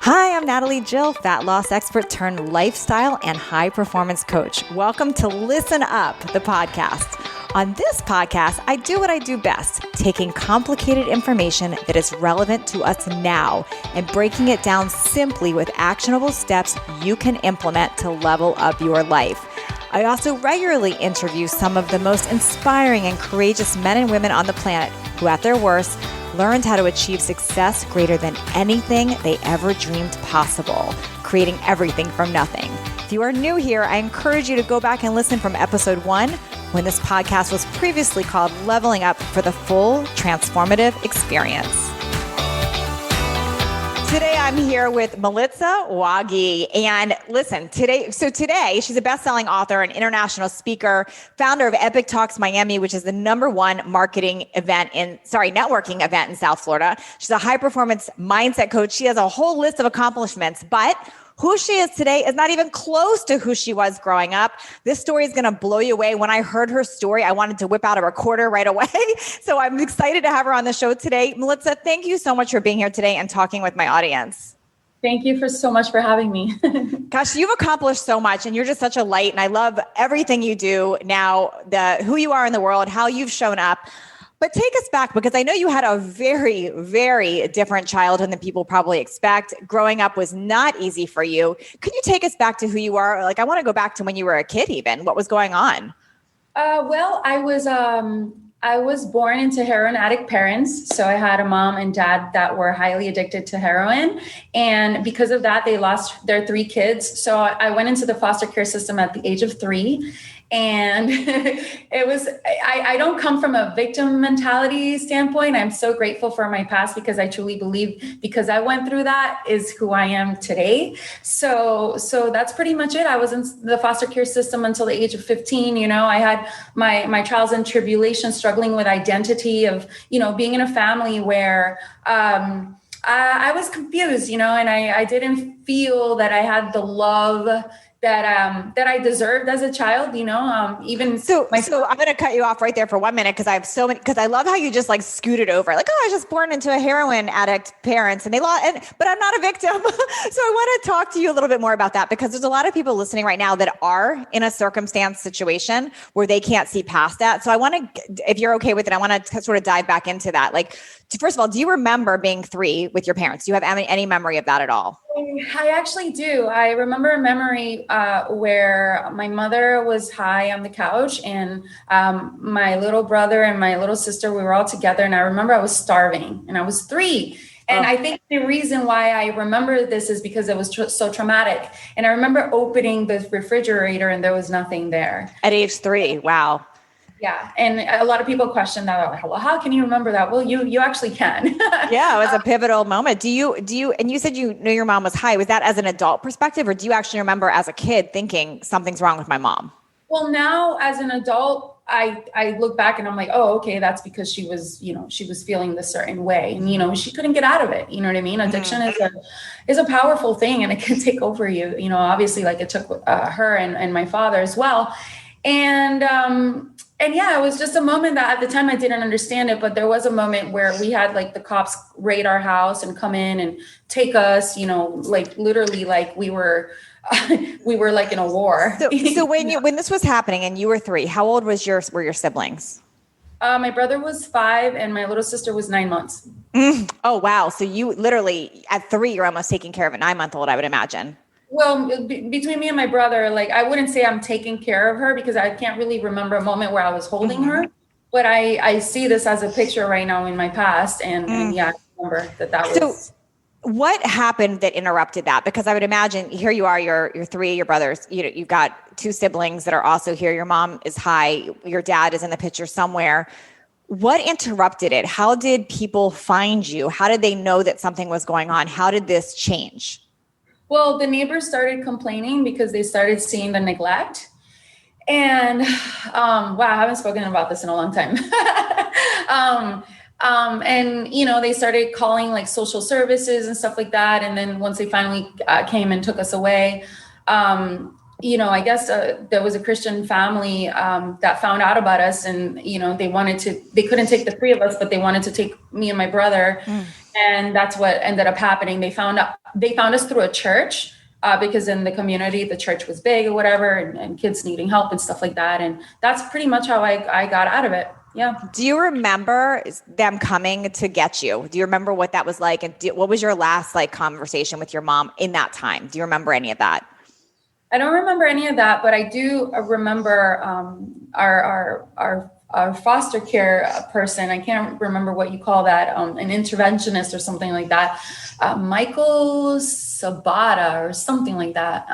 Hi, I'm Natalie Jill, fat loss expert turned lifestyle and high performance coach. Welcome to Listen Up, the podcast. On this podcast, I do what I do best, taking complicated information that is relevant to us now and breaking it down simply with actionable steps you can implement to level up your life. I also regularly interview some of the most inspiring and courageous men and women on the planet who, at their worst, learned how to achieve success greater than anything they ever dreamed possible, creating everything from nothing. If you are new here, I encourage you to go back and listen from episode 1, when this podcast was previously called Leveling Up, for the full transformative experience. Today, I'm here with Melitsa Waage. And listen, today, she's a best-selling author and international speaker, founder of Epic Talks Miami, which is the #1 networking event in South Florida. She's a high-performance mindset coach. She has a whole list of accomplishments, but who she is today is not even close to who she was growing up. This story is going to blow you away. When I heard her story, I wanted to whip out a recorder right away. So I'm excited to have her on the show today. Melitsa, thank you so much for being here today and talking with my audience. Thank you so much for having me. Gosh, you've accomplished so much and you're just such a light. And I love everything you do now, who you are in the world, how you've shown up. But take us back, because I know you had a very, very different childhood than people probably expect. Growing up was not easy for you. Could you take us back to who you are? Like, I want to go back to when you were a kid even. What was going on? Well, I was born into heroin addict parents. So I had a mom and dad that were highly addicted to heroin. And because of that, they lost their 3 kids. So I went into the foster care system at the age of 3. And I don't come from a victim mentality standpoint. I'm so grateful for my past, because I truly believe because I went through that is who I am today. So that's pretty much it. I was in the foster care system until the age of 15. You know, I had my trials and tribulations, struggling with identity of, being in a family where, I was confused, and I didn't feel that I had the love that I deserved as a child, So I'm going to cut you off right there for 1 minute, because I have so many, because I love how you just like scooted over, like, I was just born into a heroin addict parents and they lost, but I'm not a victim. So I want to talk to you a little bit more about that, because there's a lot of people listening right now that are in a situation where they can't see past that. So I want to, if you're okay with it, I want to sort of dive back into that. Like, first of all, do you remember being 3 with your parents? Do you have any memory of that at all? I actually do. I remember a memory where my mother was high on the couch, and my little brother and my little sister, we were all together. And I remember I was starving and I was 3. And I think the reason why I remember this is because it was so traumatic. And I remember opening the refrigerator and there was nothing there. At age 3. Wow. Yeah. And a lot of people question that. Like, well, how can you remember that? Well, you actually can. Yeah. It was a pivotal moment. Do you, and you said you knew your mom was high. Was that as an adult perspective, or do you actually remember as a kid thinking something's wrong with my mom? Well, now as an adult, I look back and I'm like, oh, okay, that's because she was feeling this certain way, and, she couldn't get out of it. You know what I mean? Addiction is a powerful thing, and it can take over you, obviously, like it took her and my father as well. And yeah, it was just a moment that at the time I didn't understand it, but there was a moment where we had like the cops raid our house and come in and take us, like literally like we were like in a war. So when this was happening and you were 3, how old were your siblings? My brother was 5 and my little sister was 9 months. Oh, wow. So you literally at 3, you're almost taking care of a 9-month-old, I would imagine. Well, between me and my brother, like I wouldn't say I'm taking care of her, because I can't really remember a moment where I was holding her, but I see this as a picture right now in my past. And yeah, I remember that was. So what happened that interrupted that? Because I would imagine here you are, you're 3, your brothers, you've got 2 siblings that are also here. Your mom is high. Your dad is in the picture somewhere. What interrupted it? How did people find you? How did they know that something was going on? How did this change? Well, the neighbors started complaining because they started seeing the neglect. And wow, I haven't spoken about this in a long time. And, they started calling like social services and stuff like that. And then once they finally came and took us away, I guess there was a Christian family that found out about us, and, they couldn't take the 3 of us, but they wanted to take me and my brother. And that's what ended up happening. They found us through a church, because in the community, the church was big or whatever, and kids needing help and stuff like that. And that's pretty much how I got out of it. Yeah. Do you remember them coming to get you? Do you remember what that was like? And what was your last like conversation with your mom in that time? Do you remember any of that? I don't remember any of that, but I do remember our foster care person. I can't remember what you call that, an interventionist or something like that, Michael Sabata or something like that.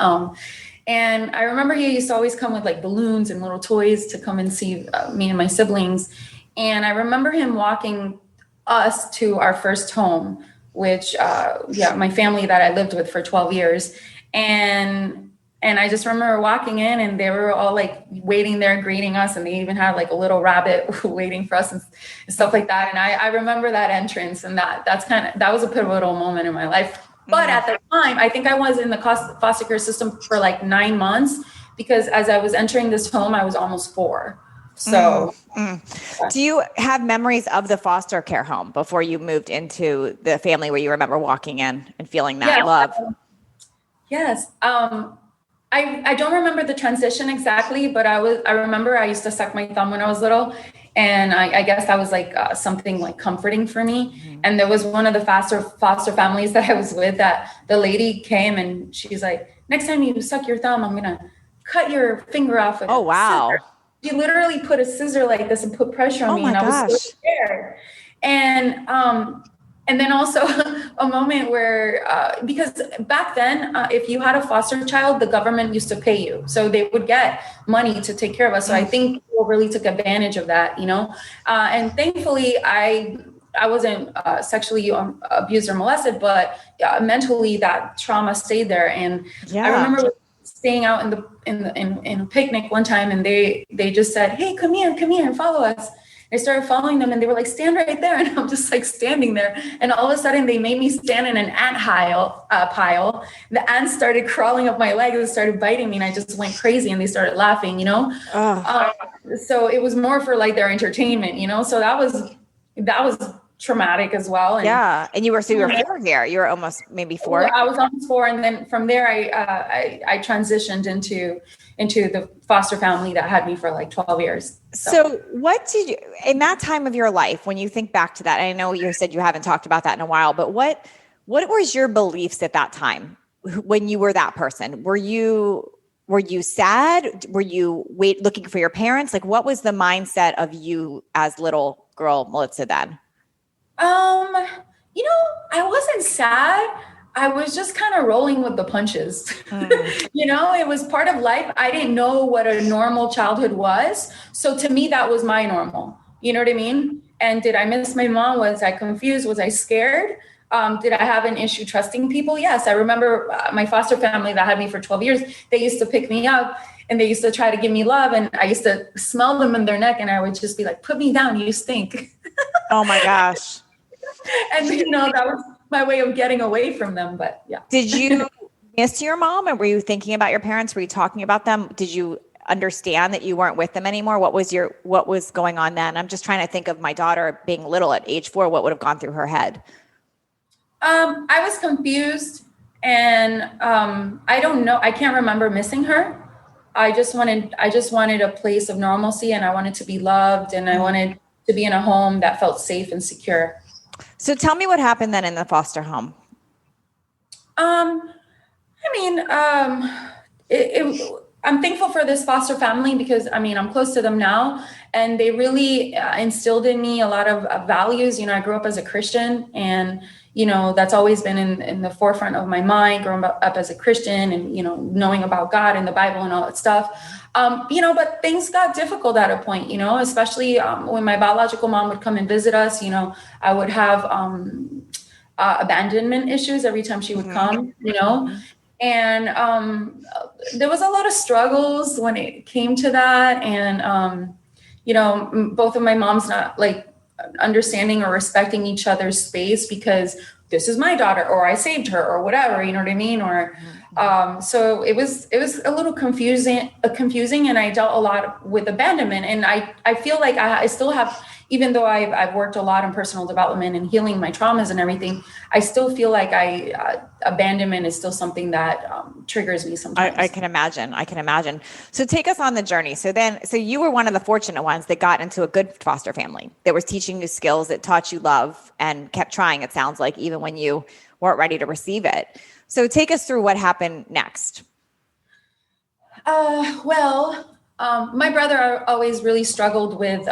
And I remember he used to always come with like balloons and little toys to come and see me and my siblings. And I remember him walking us to our first home, which, my family that I lived with for 12 years. And I just remember walking in and they were all like waiting there, greeting us. And they even had like a little rabbit waiting for us and stuff like that. And I remember that entrance, and that was a pivotal moment in my life. But at the time, I think I was in the foster care system for like 9 months, because as I was entering this home, I was almost 4. So do you have memories of the foster care home before you moved into the family where you remember walking in and feeling that love? Yes. I don't remember the transition exactly, but I remember I used to suck my thumb when I was little. And I guess that was like something like comforting for me. Mm-hmm. And there was one of the foster families that I was with that the lady came and she's like, next time you suck your thumb, I'm going to cut your finger off with wow. scissor. She literally put a scissor like this and put pressure on me. And I was so scared. And then also a moment where, because back then, if you had a foster child, the government used to pay you. So they would get money to take care of us. So I think people really took advantage of that, and thankfully I wasn't sexually abused or molested, but mentally that trauma stayed there. And I remember staying out in a picnic one time, and they just said, hey, come here and follow us. I started following them and they were like, stand right there. And I'm just like standing there. And all of a sudden they made me stand in an ant pile. The ants started crawling up my legs and started biting me. And I just went crazy and they started laughing, So it was more for like their entertainment, so that was traumatic as well. And, and you were 4 here. You were almost maybe 4. I was almost 4. And then from there, I transitioned into the foster family that had me for like 12 years. So what did you, in that time of your life, when you think back to that, I know you said you haven't talked about that in a while, but what was your beliefs at that time when you were that person? Were you sad? Were you looking for your parents? Like, what was the mindset of you as little girl Melitsa then? I wasn't sad. I was just kind of rolling with the punches. It was part of life. I didn't know what a normal childhood was. So to me, that was my normal. You know what I mean? And did I miss my mom? Was I confused? Was I scared? Did I have an issue trusting people? Yes. I remember my foster family that had me for 12 years. They used to pick me up and they used to try to give me love. And I used to smell them in their neck. And I would just be like, put me down. You stink. Oh my gosh. And that was my way of getting away from them. But yeah. Did you miss your mom, and were you thinking about your parents? Were you talking about them? Did you understand that you weren't with them anymore? What was going on then? I'm just trying to think of my daughter being little at age 4. What would have gone through her head? I was confused, and I don't know. I can't remember missing her. I just wanted a place of normalcy, and I wanted to be loved, and I wanted to be in a home that felt safe and secure. So tell me what happened then in the foster home. I'm thankful for this foster family because I'm close to them now, and they really instilled in me a lot of values. I grew up as a Christian, and that's always been in the forefront of my mind, growing up as a Christian and, knowing about God and the Bible and all that stuff. But things got difficult at a point, especially when my biological mom would come and visit us, I would have abandonment issues every time she would come, and there was a lot of struggles when it came to that. And, both of my moms not like understanding or respecting each other's space because this is my daughter, or I saved her, or whatever, you know what I mean? Or, so it was a little confusing, and I dealt a lot with abandonment. And I feel like I still have even though I've worked a lot in personal development and healing my traumas and everything, I still feel like abandonment is still something that triggers me sometimes. I can imagine. I can imagine. So take us on the journey. So you were one of the fortunate ones that got into a good foster family that was teaching you skills, that taught you love, and kept trying, it sounds like, even when you weren't ready to receive it. So take us through what happened next. My brother always really struggled with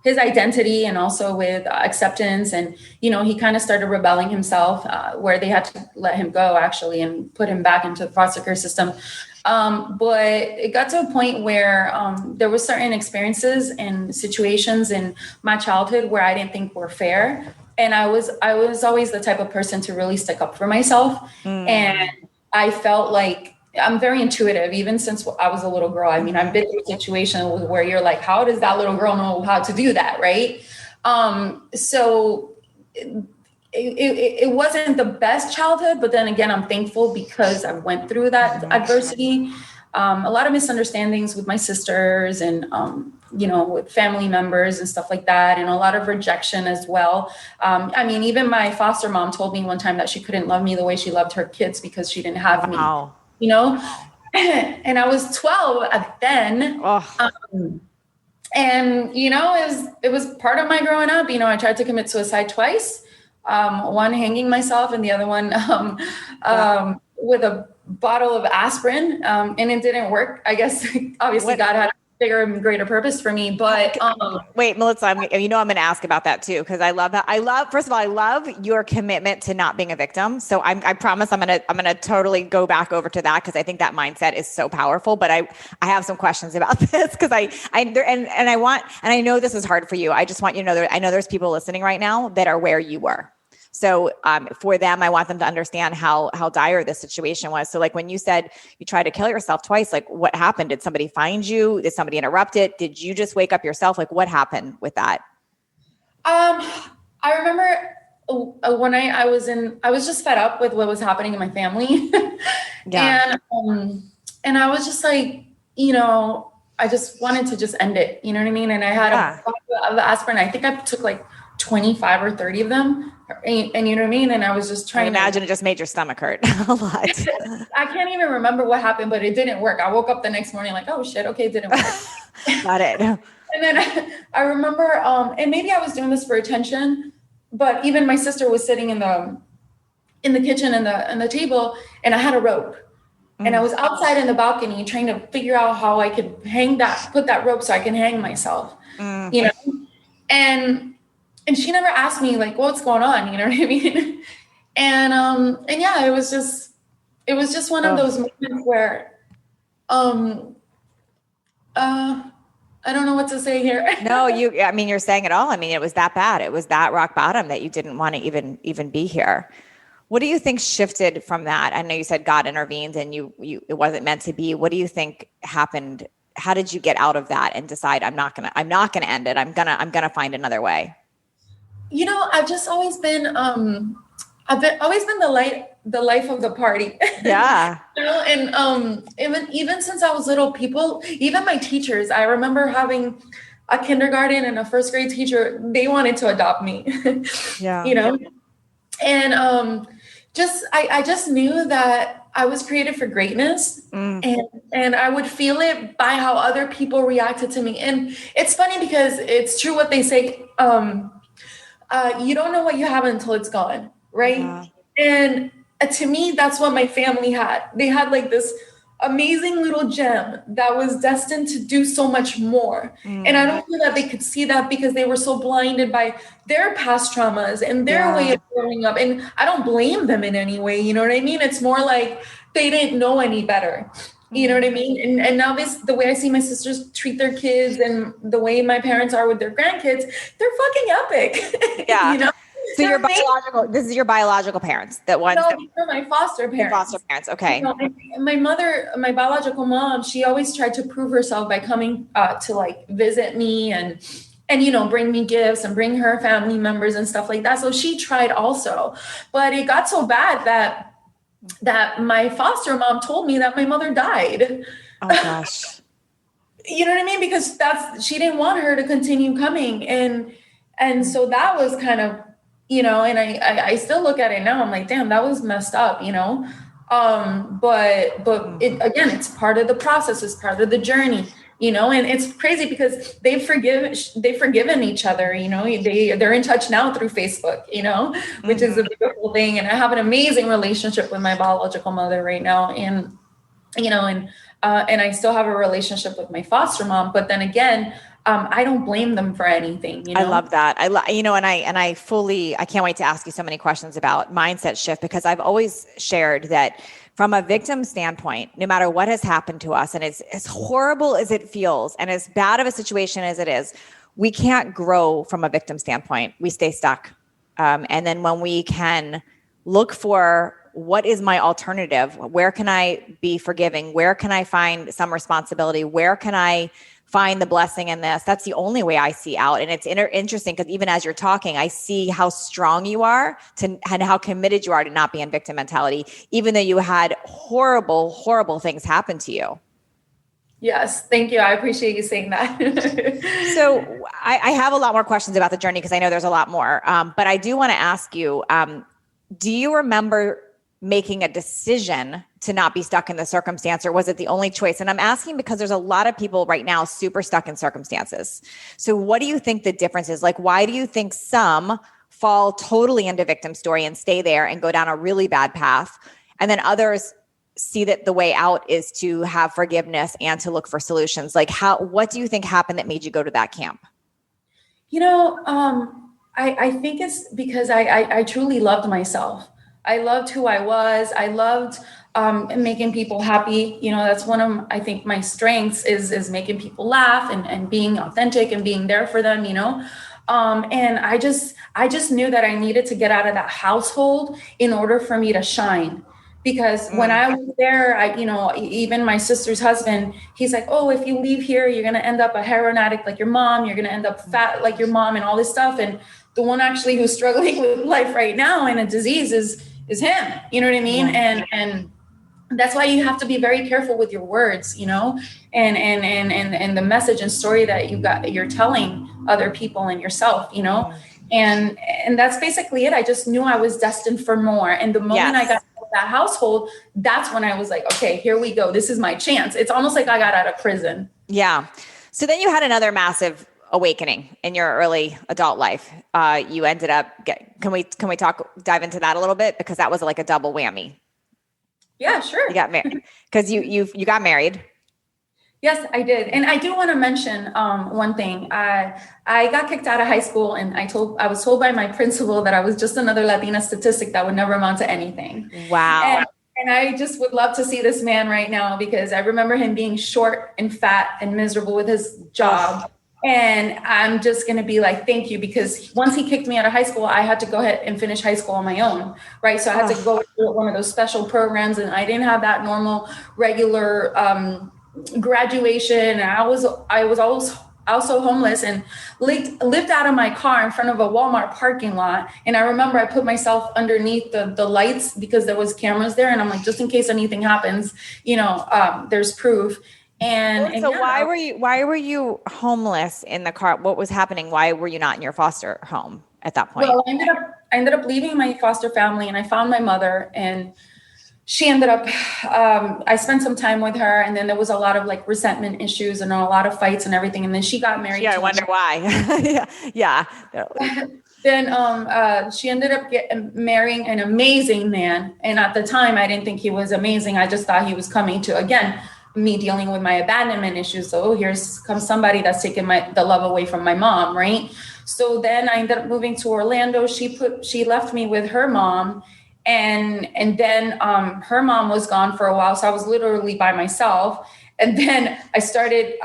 his identity and also with acceptance. And, he kind of started rebelling himself, where they had to let him go, actually, and put him back into the foster care system. But it got to a point where there were certain experiences and situations in my childhood where I didn't think were fair. And I was always the type of person to really stick up for myself. And I felt like I'm very intuitive, even since I was a little girl. I mean, I've been through situations where you're like, how does that little girl know how to do that? Right. So it wasn't the best childhood, but then again, I'm thankful because I went through that adversity. A lot of misunderstandings with my sisters and, with family members and stuff like that. And a lot of rejection as well. Even my foster mom told me one time that she couldn't love me the way she loved her kids because she didn't have me. And I was 12 then. It was part of my growing up. I tried to commit suicide twice. One hanging myself and the other one with a bottle of aspirin. And it didn't work. I guess, obviously, God had a bigger and greater purpose for me. But wait, Melitsa, I'm going to ask about that too, because I love that. First of all, I love your commitment to not being a victim. So I promise I'm going to totally go back over to that, because I think that mindset is so powerful. But I have some questions about this, because I know this is hard for you. I just want you to know that I know there's people listening right now that are where you were. So for them, I want them to understand how dire this situation was. So like when you said you tried to kill yourself twice, like what happened? Did somebody find you? Did somebody interrupt it? Did you just wake up yourself? Like what happened with that? I remember when I was just fed up with what was happening in my family. Yeah. And I was just like, I just wanted to just end it. You know what I mean? And I had a bottle of aspirin. I think I took like 25 or 30 of them. And you know what I mean? And I was just trying to imagine it just made your stomach hurt a lot. I can't even remember what happened, but it didn't work. I woke up the next morning like, oh shit, okay, it didn't work. Got it. And then I remember, and maybe I was doing this for attention, but even my sister was sitting in the kitchen and the table, and I had a rope. And I was outside in the balcony trying to figure out how I could put that rope so I can hang myself, And she never asked me like, what's going on? You know what I mean? And yeah, it was just one of those moments where, I don't know what to say here. No, you're saying it all. I mean, it was that bad. It was that rock bottom that you didn't want to even be here. What do you think shifted from that? I know you said God intervened and it wasn't meant to be. What do you think happened? How did you get out of that and decide I'm not gonna end it. I'm gonna find another way? I've just always been, always been the life of the party. Yeah. And even since I was little, even my teachers, I remember having a kindergarten and a first grade teacher, they wanted to adopt me. Yeah. And I just knew that I was created for greatness, and I would feel it by how other people reacted to me. And it's funny because it's true what they say. You don't know what you have until it's gone. Right. Yeah. And to me, that's what my family had. They had like this amazing little gem that was destined to do so much more. And I don't feel that they could see that because they were so blinded by their past traumas and their way of growing up. And I don't blame them in any way. You know what I mean? It's more like they didn't know any better. You know what I mean? And now the way I see my sisters treat their kids and the way my parents are with their grandkids, they're fucking epic. Yeah. So this is your biological parents that one. No, these are my foster parents. Foster parents. Okay. My mother, my biological mom, she always tried to prove herself by coming to like visit me and bring me gifts and bring her family members and stuff like that. So she tried also, but it got so bad that my foster mom told me that my mother died. Oh gosh. You know what I mean? Because she didn't want her to continue coming. And so that was kind of, and I still look at it now. I'm like, damn, that was messed up, but again, it's part of the process, it's part of the journey, and it's crazy because they've forgiven each other, they're in touch now through Facebook, which is a beautiful thing. And I have an amazing relationship with my biological mother right now. And I still have a relationship with my foster mom, but then again, I don't blame them for anything. I love that. I can't wait to ask you so many questions about mindset shift, because I've always shared that from a victim standpoint, no matter what has happened to us, and it's as horrible as it feels and as bad of a situation as it is, we can't grow from a victim standpoint. We stay stuck. And then when we can look for what is my alternative, where can I be forgiving? Where can I find some responsibility? Where can I find the blessing in this? That's the only way I see out. And it's interesting because even as you're talking, I see how strong you are and how committed you are to not be in victim mentality, even though you had horrible, horrible things happen to you. Yes. Thank you. I appreciate you saying that. So I have a lot more questions about the journey because I know there's a lot more. But I do want to ask you, do you remember making a decision to not be stuck in the circumstance, or was it the only choice? And I'm asking because there's a lot of people right now super stuck in circumstances. So what do you think the difference is? Like, why do you think some fall totally into victim story and stay there and go down a really bad path, and then others see that the way out is to have forgiveness and to look for solutions? Like, what do you think happened that made you go to that camp? I think it's because I truly loved myself. I loved who I was. I loved making people happy. That's one of, I think, my strengths is making people laugh and being authentic and being there for them, and I just knew that I needed to get out of that household in order for me to shine. Because when I was there, even my sister's husband, he's like, oh, if you leave here, you're going to end up a heroin addict like your mom. You're going to end up fat like your mom and all this stuff. And the one actually who's struggling with life right now and a disease is him. You know what I mean? Yeah. And that's why you have to be very careful with your words, and the message and story that you're telling other people and yourself, and that's basically it. I just knew I was destined for more. And the moment I got out of that household, that's when I was like, okay, here we go. This is my chance. It's almost like I got out of prison. Yeah. So then you had another massive awakening in your early adult life. You ended up can we dive into that a little bit? Because that was like a double whammy. Yeah, sure. You got married because you got married. Yes, I did. And I do want to mention one thing. I got kicked out of high school, and I was told by my principal that I was just another Latina statistic that would never amount to anything. Wow. And I just would love to see this man right now, because I remember him being short and fat and miserable with his job. And I'm just going to be like, thank you, because once he kicked me out of high school, I had to go ahead and finish high school on my own, right? So I had to go through one of those special programs, and I didn't have that normal, regular graduation. And I was also homeless and lived out of my car in front of a Walmart parking lot. And I remember I put myself underneath the lights because there was cameras there. And I'm like, just in case anything happens, there's proof. And so why were you homeless in the car? What was happening? Why were you not in your foster home at that point? Well, I ended up leaving my foster family, and I found my mother, and she ended up, I spent some time with her, and then there was a lot of like resentment issues and a lot of fights and everything. And then she got married. Yeah, I wonder why. Yeah. Then she ended up marrying an amazing man. And at the time, I didn't think he was amazing. I just thought he was coming to, again, me dealing with my abandonment issues. So here's comes somebody that's taking the love away from my mom, right? So then I ended up moving to Orlando. She left me with her mom. And then her mom was gone for a while. So I was literally by myself. And then I started,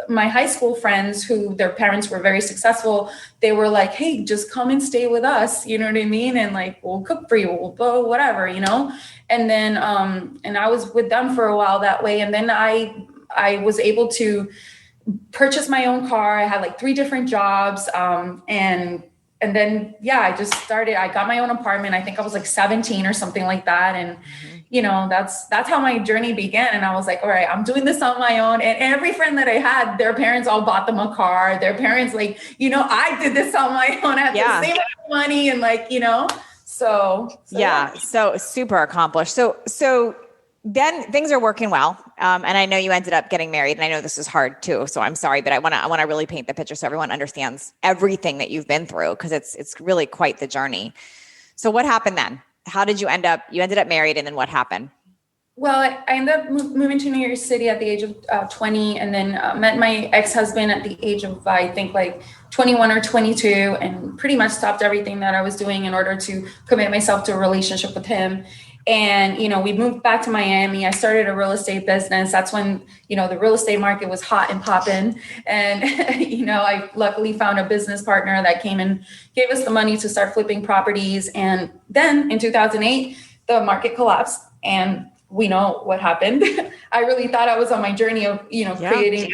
my high school friends who their parents were very successful. They were like, hey, just come and stay with us. You know what I mean? And like, we'll cook for you, we'll go, whatever, And then, and I was with them for a while that way. And then I was able to purchase my own car. I had like 3 different jobs. And then, I just started, I got my own apartment. I think I was like 17 or something like that. And, that's how my journey began. And I was like, all right, I'm doing this on my own. And every friend that I had, their parents all bought them a car. Their parents, like, I did this on my own. I had to save money and so yeah. So super accomplished. So then things are working well. And I know you ended up getting married, and I know this is hard too. So I'm sorry, but I want to really paint the picture so everyone understands everything that you've been through, because it's really quite the journey. So what happened then? How did you ended up married, and then what happened? Well, I ended up moving to New York City at the age of 20, and then met my ex-husband at the age of, I think, like 21 or 22, and pretty much stopped everything that I was doing in order to commit myself to a relationship with him. And, we moved back to Miami. I started a real estate business. That's when, the real estate market was hot and popping. And, I luckily found a business partner that came and gave us the money to start flipping properties. And then in 2008, the market collapsed, and we know what happened. I really thought I was on my journey of, creating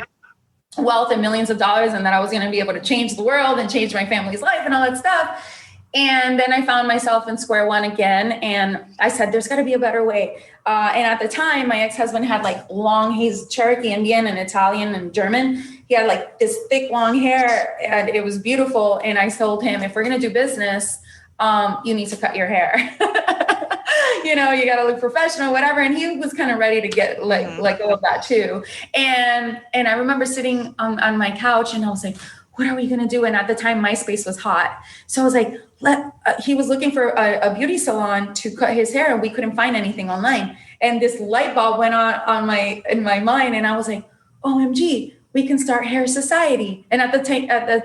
wealth and millions of dollars, and that I was going to be able to change the world and change my family's life and all that stuff. And then I found myself in square one again. And I said, there's got to be a better way. And at the time, my ex-husband had like long, he's Cherokee Indian and Italian and German. He had like this thick, long hair, and it was beautiful. And I told him, if we're going to do business, you need to cut your hair. You got to look professional, whatever. And he was kind of ready to get let go of that too. And I remember sitting on my couch, and I was like, what are we going to do? And at the time, MySpace was hot. So I was like, he was looking for a beauty salon to cut his hair, and we couldn't find anything online. And this light bulb went on in my mind. And I was like, OMG, we can start Hair Society. And at the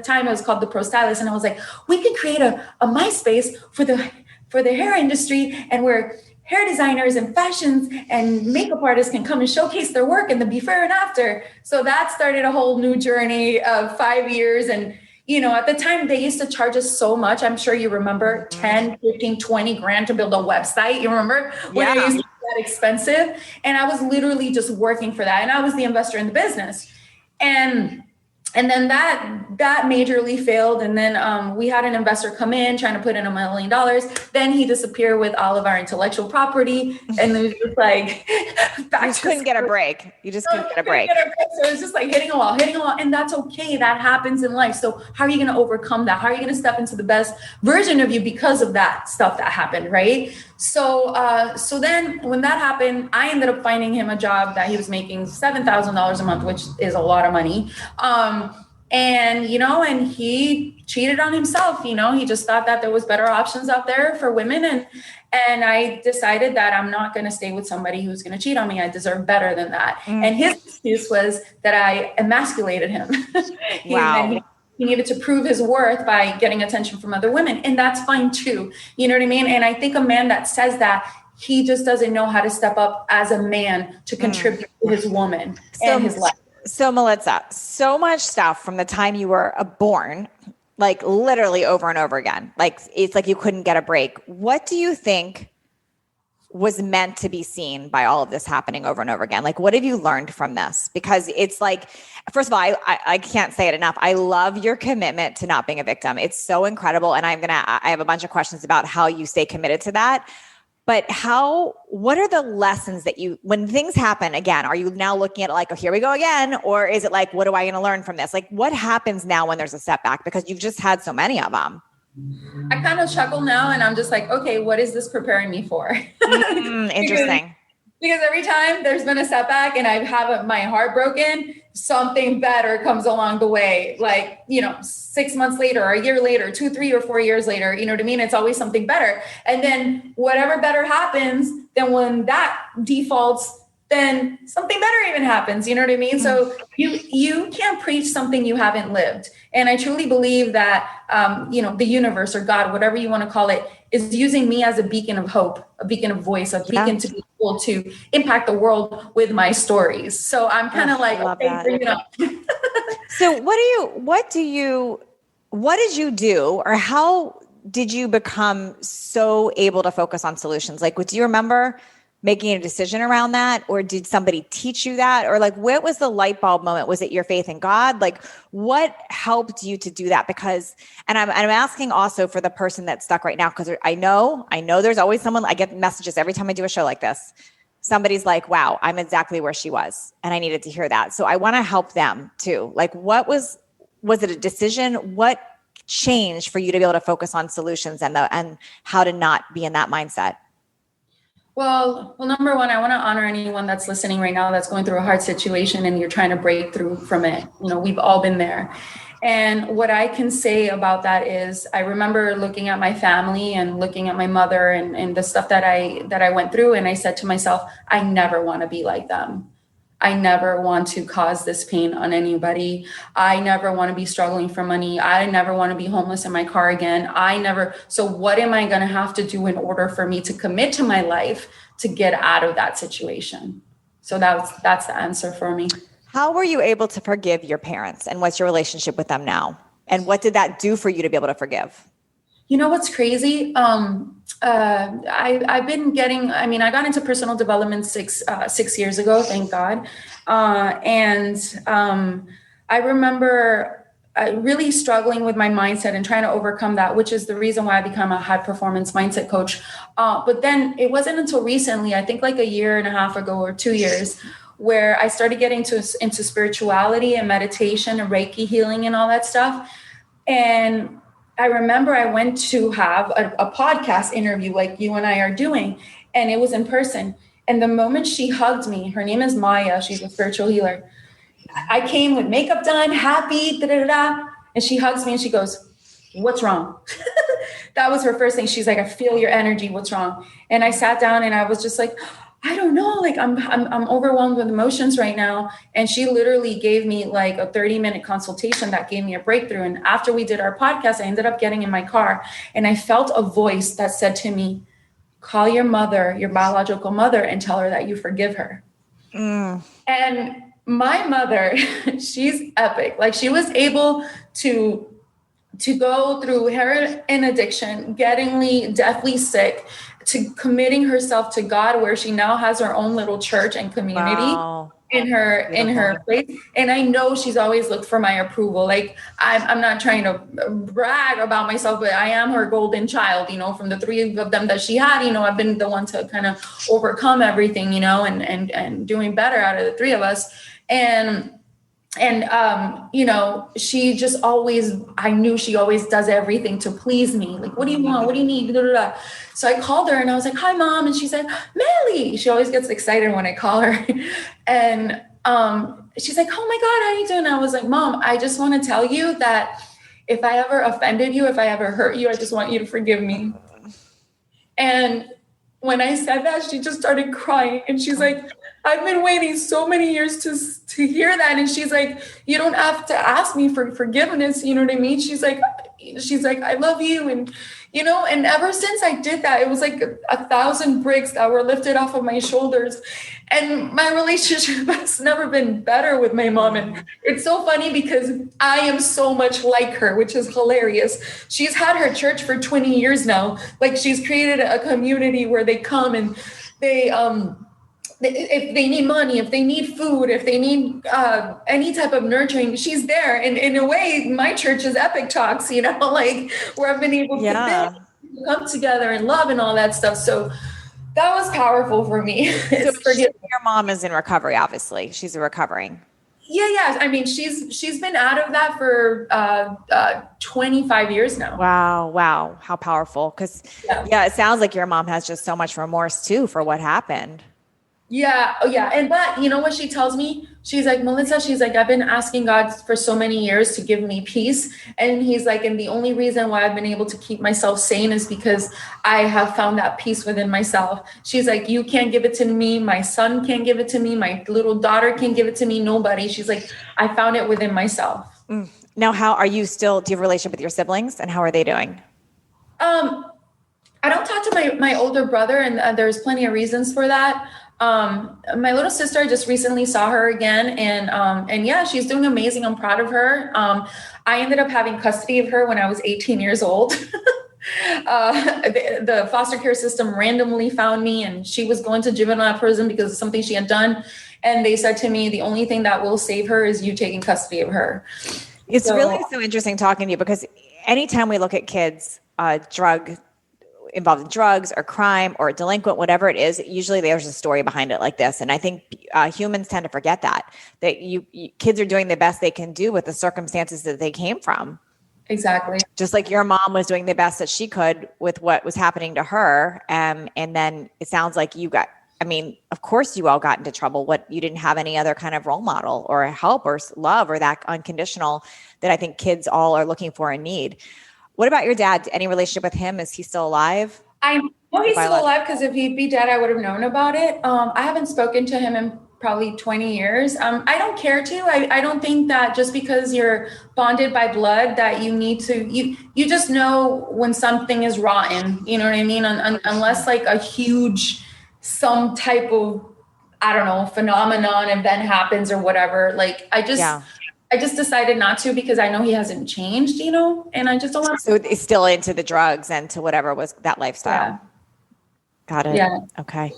time it was called the Pro Stylist. And I was like, we can create a MySpace for the hair industry, and where hair designers and fashions and makeup artists can come and showcase their work and the before and after. So that started a whole new journey of 5 years. And, at the time they used to charge us so much. I'm sure you remember 10, 15, 20 grand to build a website. You remember when it used to be that expensive? And I was literally just working for that. And I was the investor in the business. And then that majorly failed. And then we had an investor come in trying to put in $1 million. Then he disappeared with all of our intellectual property. And it was just like, you just couldn't get a break. You just couldn't get a break. So it was just like hitting a wall. And that's okay. That happens in life. So how are you going to overcome that? How are you going to step into the best version of you because of that stuff that happened? Right. So then when that happened, I ended up finding him a job that he was making $7,000 a month, which is a lot of money. And he cheated on himself. He just thought that there was better options out there for women. And I decided that I'm not going to stay with somebody who's going to cheat on me. I deserve better than that. And his excuse was that I emasculated him. Wow. He needed to prove his worth by getting attention from other women. And that's fine too. You know what I mean? And I think a man that says that, he just doesn't know how to step up as a man to contribute to his woman and his life. So Melitsa, so much stuff from the time you were born, like literally over and over again. Like it's like you couldn't get a break. What do you think was meant to be seen by all of this happening over and over again? Like, what have you learned from this? Because it's like, first of all, I can't say it enough. I love your commitment to not being a victim. It's so incredible. And I have a bunch of questions about how you stay committed to that. But what are the lessons that when things happen again, are you now looking at it like, oh, here we go again? Or is it like, what am I going to learn from this? Like, what happens now when there's a setback? Because you've just had so many of them. I kind of chuckle now, and I'm just like, okay, what is this preparing me for? Interesting. Because every time there's been a setback and I have my heart broken, something better comes along the way. Like, 6 months later, or a year later, 2, 3, or 4 years later, you know what I mean? It's always something better. And then whatever better happens, then when that defaults, then something better even happens. You know what I mean? So you can't preach something you haven't lived. And I truly believe that, the universe or God, whatever you want to call it, is using me as a beacon of hope, a beacon of voice, a beacon to be able to impact the world with my stories. So I'm kind of like, okay, bring it up. So what did you do, or how did you become so able to focus on solutions? Like, do you remember making a decision around that? Or did somebody teach you that? Or like, what was the light bulb moment? Was it your faith in God? Like, what helped you to do that? Because, and I'm asking also for the person that's stuck right now, because I know there's always someone, I get messages every time I do a show like this. Somebody's like, wow, I'm exactly where she was. And I needed to hear that. So I want to help them too. Like, what was it a decision? What changed for you to be able to focus on solutions and how to not be in that mindset? Well, number one, I want to honor anyone that's listening right now that's going through a hard situation and you're trying to break through from it. You know, we've all been there. And what I can say about that is I remember looking at my family and looking at my mother and the stuff that I went through. And I said to myself, I never want to be like them. I never want to cause this pain on anybody. I never want to be struggling for money. I never want to be homeless in my car again. So what am I going to have to do in order for me to commit to my life to get out of that situation? So that's the answer for me. How were you able to forgive your parents, and what's your relationship with them now? And what did that do for you to be able to forgive? You know what's crazy? I've been getting, I got into personal development 6 years ago, thank God. I remember really struggling with my mindset and trying to overcome that, which is the reason why I become a high performance mindset coach. But then it wasn't until recently, I think like a year and a half ago or 2 years, where I started getting into spirituality and meditation and Reiki healing and all that stuff. And I remember I went to have a podcast interview like you and I are doing, and it was in person. And the moment she hugged me, her name is Maya, she's a spiritual healer. I came with makeup done, happy, and she hugs me and she goes, "What's wrong?" That was her first thing. She's like, "I feel your energy. What's wrong?" And I sat down and I was just like, I don't know, like I'm overwhelmed with emotions right now. And she literally gave me like a 30-minute consultation that gave me a breakthrough. And after we did our podcast, I ended up getting in my car and I felt a voice that said to me, "Call your mother, your biological mother, and tell her that you forgive her." And my mother, she's epic. Like she was able to go through heroin addiction, getting deathly sick, to committing herself to God, where she now has her own little church and community in her place. And I know she's always looked for my approval. Like I'm not trying to brag about myself, but I am her golden child, you know, from the 3 of them that she had, you know, I've been the one to kind of overcome everything, you know, and doing better out of the 3 of us. And you know, she just always, I knew she always does everything to please me. Like, what do you want? What do you need? So I called her and I was like, "Hi, Mom." And she said, "Melly." She always gets excited when I call her. And she's like, "Oh my God, how are you doing?" And I was like, "Mom, I just want to tell you that if I ever offended you, if I ever hurt you, I just want you to forgive me." And when I said that, she just started crying. And she's like, "I've been waiting so many years to hear that." And she's like, "You don't have to ask me for forgiveness." You know what I mean? She's like, "I love you." And, you know, and ever since I did that, it was like 1,000 bricks that were lifted off of my shoulders. And my relationship has never been better with my mom. And it's so funny because I am so much like her, which is hilarious. She's had her church for 20 years now. Like she's created a community where they come and they, if they need money, if they need food, if they need any type of nurturing, she's there. And in a way, my church is Epic Talks, you know, like where I've been able to come together and love and all that stuff. So that was powerful for me. So your mom is in recovery, obviously. She's recovering. Yeah. I mean, she's been out of that for 25 years now. Wow. How powerful. Because it sounds like your mom has just so much remorse too for what happened. Yeah. Oh, yeah. And, but you know what she tells me? She's like, "Melitsa," she's like, "I've been asking God for so many years to give me peace." And he's like, "And the only reason why I've been able to keep myself sane is because I have found that peace within myself." She's like, "You can't give it to me. My son can't give it to me. My little daughter can't give it to me. Nobody." She's like, "I found it within myself." Now, how are you do you have a relationship with your siblings, and how are they doing? I don't talk to my older brother, and there's plenty of reasons for that. My little sister, I just recently saw her again, and yeah, she's doing amazing. I'm proud of her. I ended up having custody of her when I was 18 years old. The foster care system randomly found me, and she was going to juvenile prison because of something she had done. And they said to me, the only thing that will save her is you taking custody of her. It's really so interesting talking to you, because anytime we look at kids, involved in drugs or crime or delinquent, whatever it is, usually there's a story behind it like this. And I think humans tend to forget that kids are doing the best they can do with the circumstances that they came from. Exactly. Just like your mom was doing the best that she could with what was happening to her. And then it sounds like of course you all got into trouble. You didn't have any other kind of role model or help or love or that unconditional that I think kids all are looking for and need. What about your dad? Any relationship with him? Is he still alive? I know he's still alive, because if he'd be dead, I would have known about it. I haven't spoken to him in probably 20 years. I don't care to. I don't think that just because you're bonded by blood that you need to, you just know when something is rotten, you know what I mean? Unless like a huge, some type of, I don't know, phenomenon event happens or whatever. Like I just decided not to, because I know he hasn't changed, and I just don't want to. So it's still into the drugs and to whatever was that lifestyle. Yeah. Got it. Yeah. Okay.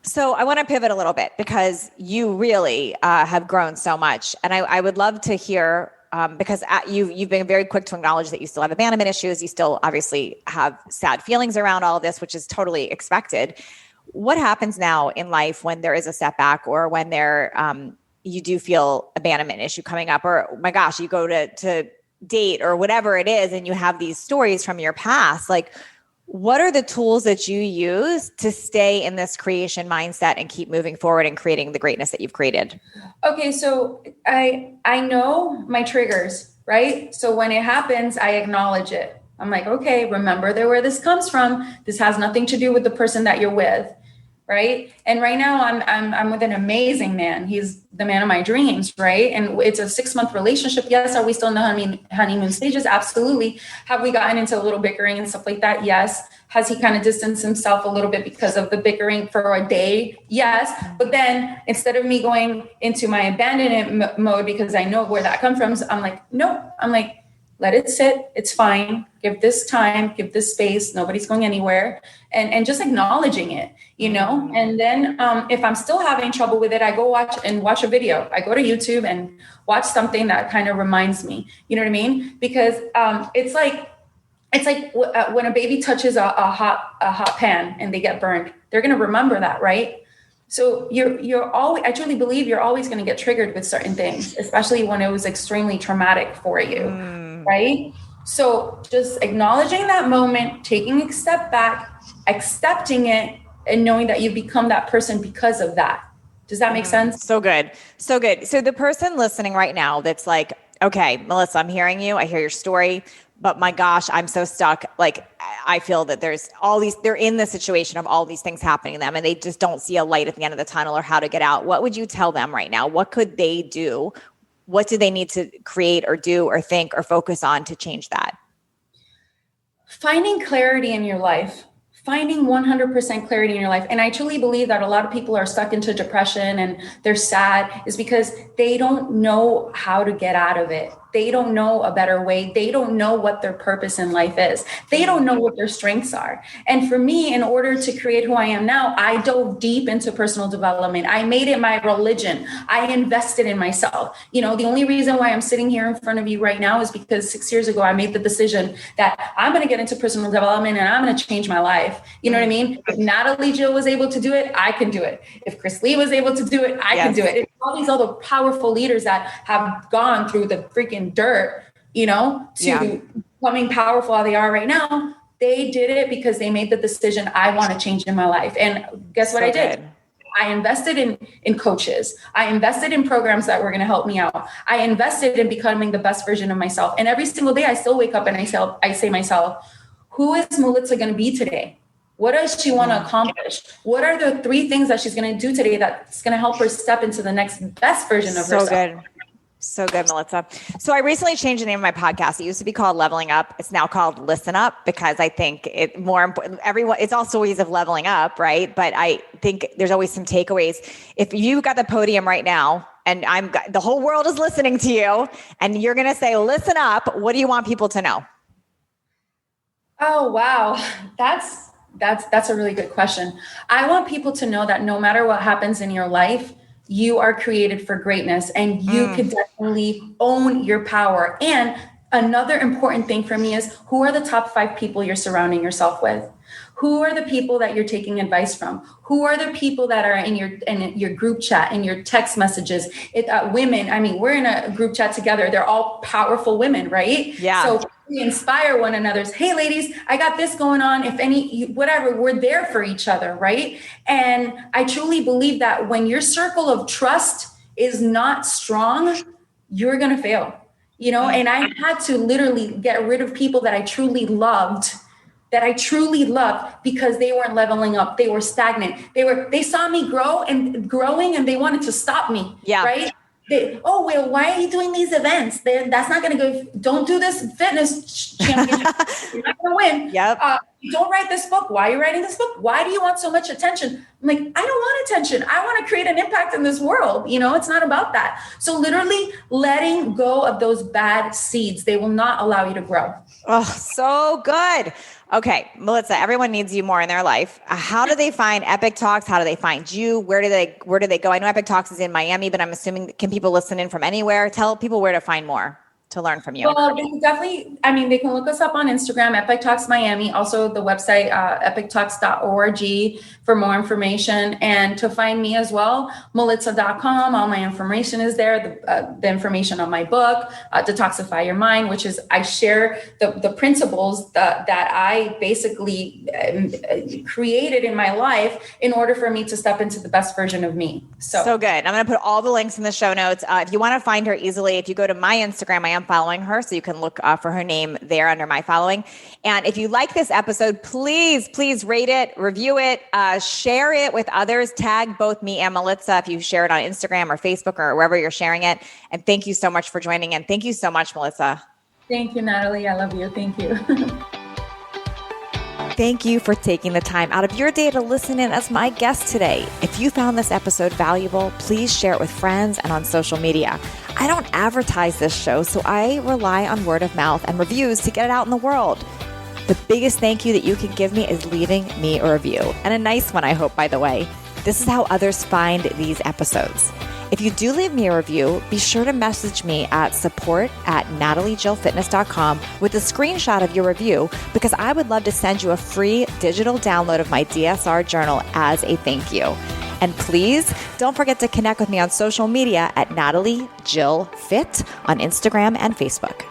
So I want to pivot a little bit, because you really have grown so much. And I would love to hear, because you've been very quick to acknowledge that you still have abandonment issues. You still obviously have sad feelings around all of this, which is totally expected. What happens now in life when there is a setback, or when you do feel abandonment issue coming up, or oh my gosh, you go to date or whatever it is, and you have these stories from your past? Like, what are the tools that you use to stay in this creation mindset and keep moving forward and creating the greatness that you've created? Okay. So I know my triggers, right? So when it happens, I acknowledge it. I'm like, okay, remember where this comes from. This has nothing to do with the person that you're with. Right. And right now I'm with an amazing man. He's the man of my dreams. Right. And it's a 6-month relationship. Yes. Are we still in the honeymoon stages? Absolutely. Have we gotten into a little bickering and stuff like that? Yes. Has he kind of distanced himself a little bit because of the bickering for a day? Yes. But then instead of me going into my abandonment mode, because I know where that comes from, I'm like, no, let it sit. It's fine. Give this time, give this space. Nobody's going anywhere. And just acknowledging it, and then if I'm still having trouble with it, I go watch a video. I go to YouTube and watch something that kind of reminds me, you know what I mean? Because it's like when a baby touches a hot pan and they get burned, they're going to remember that. Right. So you're always, I truly believe you're always going to get triggered with certain things, especially when it was extremely traumatic for you. Right. So just acknowledging that moment, taking a step back, accepting it, and knowing that you've become that person because of that. Does that make sense? So good. So good. So the person listening right now that's like, okay, Melitsa, I'm hearing you. I hear your story, but my gosh, I'm so stuck. Like, I feel that they're in the situation of all these things happening to them, and they just don't see a light at the end of the tunnel or how to get out. What would you tell them right now? What could they do? What do they need to create or do or think or focus on to change that? Finding clarity in your life. Finding 100% clarity in your life. And I truly believe that a lot of people are stuck into depression and they're sad is because they don't know how to get out of it. They don't know a better way. They don't know what their purpose in life is. They don't know what their strengths are. And for me, in order to create who I am now, I dove deep into personal development. I made it my religion. I invested in myself. The only reason why I'm sitting here in front of you right now is because 6 years ago, I made the decision that I'm going to get into personal development and I'm going to change my life. You know what I mean? If Natalie Jill was able to do it, I can do it. If Chris Lee was able to do it, I can do it. If all these other powerful leaders that have gone through the freaking dirt, to becoming powerful how they are right now, they did it because they made the decision, I want to change in my life. And guess what I did? Good. I invested in coaches. I invested in programs that were going to help me out. I invested in becoming the best version of myself. And every single day I still wake up and I say myself, who is Melitsa going to be today? What does she want to accomplish? What are the 3 things that she's going to do today that's going to help her step into the next best version of herself? Good. So good, Melitsa. So I recently changed the name of my podcast. It used to be called Leveling Up. It's now called Listen Up, because I think it more important. It's all stories of leveling up, right? But I think there's always some takeaways. If you got the podium right now and the whole world is listening to you and you're going to say, listen up, what do you want people to know? Oh, wow. That's a really good question. I want people to know that no matter what happens in your life, you are created for greatness and you could definitely own your power. And another important thing for me is, who are the top 5 people you're surrounding yourself with? Who are the people that you're taking advice from? Who are the people that are in your group chat, in your text messages? Women, I mean, we're in a group chat together. They're all powerful women, right? Yeah. So we inspire one another's, hey ladies, I got this going on. If any, whatever, we're there for each other, right? And I truly believe that when your circle of trust is not strong, you're going to fail, and I had to literally get rid of people that I truly loved, because they weren't leveling up. They were stagnant. They saw me growing and they wanted to stop me. Yeah. Right. Well, why are you doing these events? That's not going to go. Don't do this fitness championship. You're not going to win. Yep. Don't write this book. Why are you writing this book? Why do you want so much attention? I'm like, I don't want attention. I want to create an impact in this world. It's not about that. So literally letting go of those bad seeds, they will not allow you to grow. Oh, so good. Okay, Melitsa, everyone needs you more in their life. How do they find Epic Talks? How do they find you? Where do they go? I know Epic Talks is in Miami, but I'm assuming, can people listen in from anywhere? Tell people where to find more to learn from you. Well, they can definitely, they can look us up on Instagram, Epic Talks Miami, also the website, epictalks.org for more information, and to find me as well, melitsa.com. All my information is there. The information on my book, Detoxify Your Mind, which is, I share the principles that I basically created in my life in order for me to step into the best version of me. So good. I'm going to put all the links in the show notes. If you want to find her easily, if you go to my Instagram, I am following her, so you can look for her name there under my following. And if you like this episode, please rate it, review it, share it with others. Tag both me and Melitsa if you share it on Instagram or Facebook or wherever you're sharing it. And thank you so much for joining in. Thank you so much, Melitsa. Thank you, Natalie. I love you. Thank you. Thank you for taking the time out of your day to listen in as my guest today. If you found this episode valuable, please share it with friends and on social media. I don't advertise this show, so I rely on word of mouth and reviews to get it out in the world. The biggest thank you that you can give me is leaving me a review, and a nice one, I hope, by the way. This is how others find these episodes. If you do leave me a review, be sure to message me at support@nataliejillfitness.com with a screenshot of your review, because I would love to send you a free digital download of my DSR journal as a thank you. And please don't forget to connect with me on social media at Natalie Jill Fit on Instagram and Facebook.